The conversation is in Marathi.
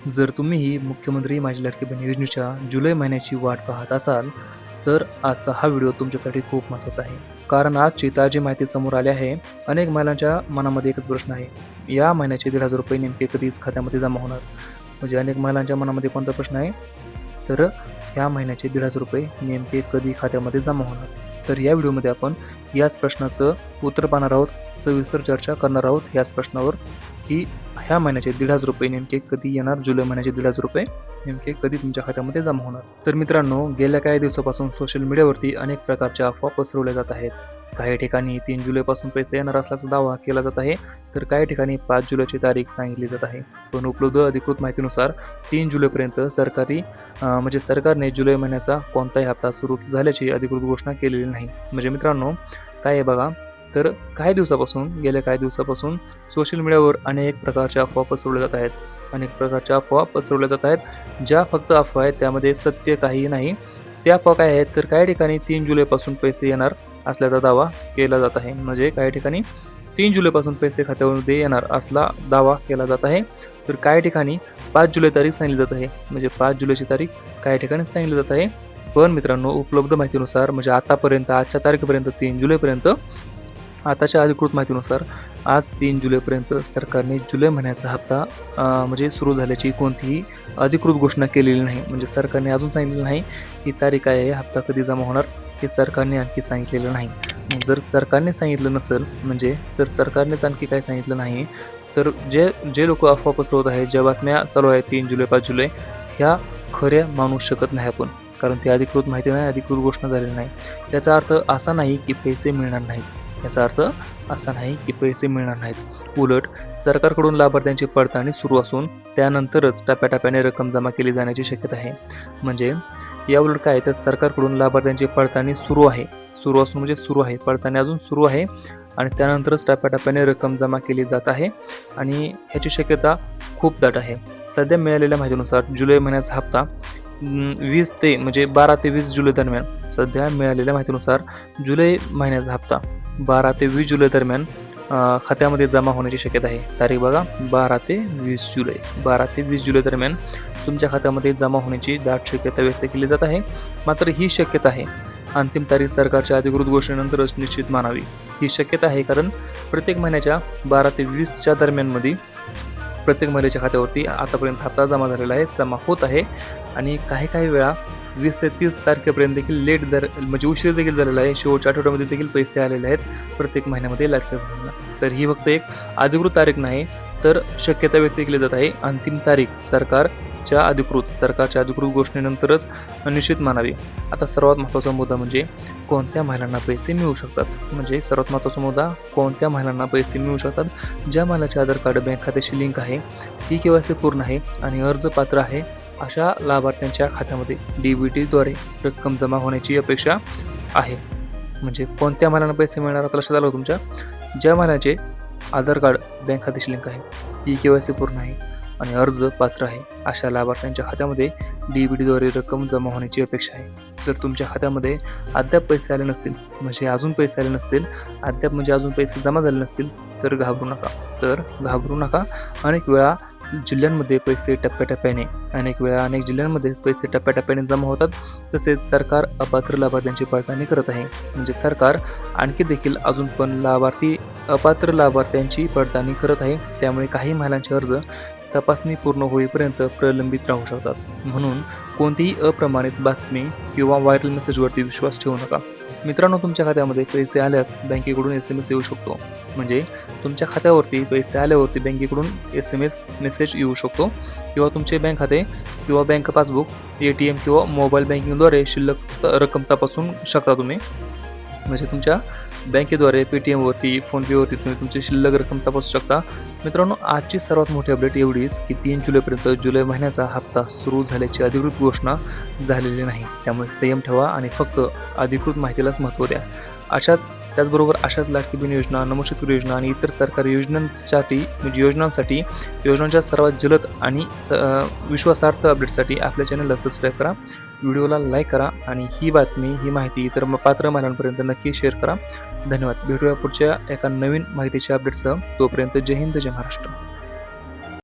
जर तुम्हीही मुख्यमंत्री माझी लाडकी बहीण योजनेच्या जुलै महिन्याची वाट पाहत असाल, तर आजचा हा व्हिडिओ तुमच्यासाठी खूप महत्त्वाचा आहे. कारण आजची ताजी माहिती समोर आली आहे. अनेक महिलांच्या मनामध्ये एकच प्रश्न आहे, या महिन्याचे ₹1,500 नेमके कधीच खात्यामध्ये जमा होणार? म्हणजे अनेक महिलांच्या मनामध्ये कोणता प्रश्न आहे? तर ह्या महिन्याचे ₹1,500 नेमके कधी खात्यामध्ये जमा होणार? तर या व्हिडिओमध्ये आपण याच प्रश्नाचं उत्तर पाहणार आहोत, सविस्तर चर्चा करणार आहोत याच प्रश्नावर, की ह्या महिन्याचे ₹1,500 नेमके कधी येणार? जुलै महिन्याचे ₹1,500 नेमके कधी तुमच्या खात्यामध्ये जमा होणार? तर मित्रांनो, गेल्या काही दिवसापासून सोशल मीडियावरती अनेक प्रकारच्या अफवा पसरवल्या जात आहेत. काही ठिकाणी 3 जुलैपासून पैसे येणार असल्याचा दावा केला जात आहे, तर काही ठिकाणी 5 जुलैची तारीख सांगितली जात आहे. पण उपलब्ध अधिकृत माहितीनुसार 3 जुलैपर्यंत सरकारने जुलै महिन्याचा कोणताही हप्ता सुरू झाल्याची अधिकृत घोषणा केलेली नाही. म्हणजे मित्रांनो, काय आहे बघा, तर गेल्या काही दिवसापासून सोशल मीडियावर अनेक प्रकारच्या अफवा पसरवल्या जात आहेत. ज्या फक्त अफवा आहेत, त्यामध्ये सत्य काहीही नाही. त्या अफवा काय आहेत, तर काही ठिकाणी 3 जुलैपासून पैसे येणार असल्याचा दावा केला जात आहे. म्हणजे काही ठिकाणी 3 जुलैपासून पैसे खात्यामध्ये येणार असला दावा केला जात आहे. तर काही ठिकाणी 5 जुलै तारीख सांगितली जात आहे. म्हणजे 5 जुलैची तारीख काही ठिकाणी सांगितली जात आहे. पण मित्रांनो, उपलब्ध माहितीनुसार म्हणजे आजच्या तारखेपर्यंत 3 जुलैपर्यंत आताच्या अधिकृत माहितीनुसार आज 3 जुलैपर्यंत सरकारने जुलै महिन्याचा हप्ता सुरू झाल्याची कोणतीही अधिकृत घोषणा केलेली नाही. म्हणजे सरकारने अजून सांगितलेलं नाही की तारीख काय आहे, हप्ता कधी जमा होणार, हे सरकारने आणखी सांगितलेलं नाही. जर सरकारने सांगितलं नसेल, जर सरकारनेच आणखी काही सांगितलं नाही, तर जे लोक अफवा पसरवत आहेत, ज्या बातम्या चालू आहेत 3 जुलै 5 जुलै, ह्या खऱ्या मानू शकत नाही आपण. कारण ती अधिकृत माहिती नाही, अधिकृत घोषणा झालेली नाही. याचा अर्थ असा नाही की पैसे मिळणार नाहीत. उलट सरकारकडून लाभार्थ्यांची पडताळणी सुरू असून त्यानंतरच टप्प्याटप्प्याने रक्कम जमा केली जाण्याची शक्यता आहे. म्हणजे याउलट काय, तर सरकारकडून लाभार्थ्यांची पडताळणी सुरू आहे, पडताळणी अजून सुरू आहे आणि त्यानंतरच टप्प्याटप्प्याने रक्कम जमा केली जात आहे आणि ह्याची शक्यता खूप दाट आहे. सध्या मिळालेल्या माहितीनुसार जुलै महिन्याचा हप्ता 12 ते 20 जुलै दरम्यान, सध्या मिळालेल्या माहितीनुसार जुलै महिन्याचा हप्ता 12 ते 20 जुलै दरम्यान खात्यामध्ये जमा होण्याची शक्यता आहे. तारीख बघा, 12 ते 20 जुलै दरम्यान तुमच्या खात्यामध्ये जमा होण्याची दाट शक्यता व्यक्त केली जात आहे. मात्र ही शक्यता आहे, अंतिम तारीख सरकारच्या अधिकृत घोषणेनंतरच निश्चित मानावी. ही शक्यता आहे कारण प्रत्येक महिन्याच्या 12 ते 20च्या दरम्यानमध्ये प्रत्येक महिलेच्या खात्यावरती आतापर्यंत हप्ता जमा होत आहे आणि काही वेळा 20 ते 30 तारखेपर्यंत देखील उशीर देखील झालेला आहे. शेवटच्या आठवड्यामध्ये देखील पैसे आलेले आहेत प्रत्येक महिन्यामध्ये लाडक्या बहिणींना. तर ही फक्त एक अधिकृत तारीख नाही, तर शक्यता व्यक्त केली जात आहे अंतिम तारीख सरकारच्या अधिकृत घोषणेनंतरच निश्चित मानावी. आता सर्वात महत्त्वाचा मुद्दा म्हणजे कोणत्या महिलांना पैसे मिळू शकतात. ज्या महिलाचे आधार कार्ड बँक खात्याशी लिंक आहे, KYC पूर्ण आहे आणि अर्ज पात्र आहे, अशा लाभार्थ्यांच्या खात्यामध्ये DBTद्वारे रक्कम जमा होण्याची अपेक्षा आहे. म्हणजे कोणत्या महिलांना पैसे मिळणार आता लक्षात आलं तुमच्या? ज्या महिलाचे आधार कार्ड बँक खात्याशी लिंक आहे, KYC पूर्ण आहे आणि अर्ज पात्र आहे, अशा लाभार्थ्यांच्या खात्यामध्ये DBTद्वारे रक्कम जमा होण्याची अपेक्षा आहे. जर तुमच्या खात्यामध्ये अद्याप पैसे आले नसतील, अजून पैसे जमा झाले नसतील, तर घाबरू नका. अनेक जिल्ह्यांमध्ये पैसे अनेक जिल्ह्यांमध्ये पैसे टप्प्याटप्प्याने जमा होतात. तसेच सरकार अपात्र लाभार्थ्यांची पडताळणी करत आहे. म्हणजे सरकार आणखी देखील अजून पण अपात्र लाभार्थ्यांची पडताळणी करत आहे. त्यामुळे काही महिलांचे अर्ज तपासणी पूर्ण होईपर्यंत प्रलंबित राहू शकतात. म्हणून कोणतीही अप्रमाणित बातमी किंवा व्हायरल मेसेजवरती विश्वास ठेवू नका. मित्रांनो, तुमच्या खात्यामध्ये पैसे आल्यास बँकेकडून SMS येऊ शकतो. म्हणजे तुमच्या खात्यावरती पैसे आल्यावरती बँकेकडून SMS मेसेज येऊ शकतो किंवा तुमचे बँक खाते किंवा बँक पासबुक, ATM किंवा मोबाईल बँकिंगद्वारे शिल्लक रक्कम तपासून शकता तुम्ही. म्हणजे तुमच्या बँकेद्वारे पेटीएमवरती, फोनपेवरती तुम्ही तुमची शिल्लक रक्कम तपासू शकता. मित्रांनो, आजची सर्वात मोठी अपडेट एवढीच की 3 जुलैपर्यंत जुलै महिन्याचा हप्ता सुरू झाल्याची अधिकृत घोषणा झालेली नाही. त्यामुळे संयम ठेवा आणि फक्त अधिकृत माहितीलाच महत्त्व द्या. त्याचबरोबर अशाच लाडकी बहीण योजना, नमो शेतकरी योजना आणि इतर सरकारी योजनांच्या सर्वात जलद आणि विश्वासार्ह अपडेटसाठी आपल्या चॅनलला सबस्क्राईब करा, व्हिडिओला लाईक करा आणि ही माहिती इतर पात्र महिलांपर्यंत नक्की शेअर करा. धन्यवाद. भेटूया पुढच्या एका नवीन माहितीच्या अपडेटसह. तोपर्यंत जय हिंद, जय महाराष्ट्र.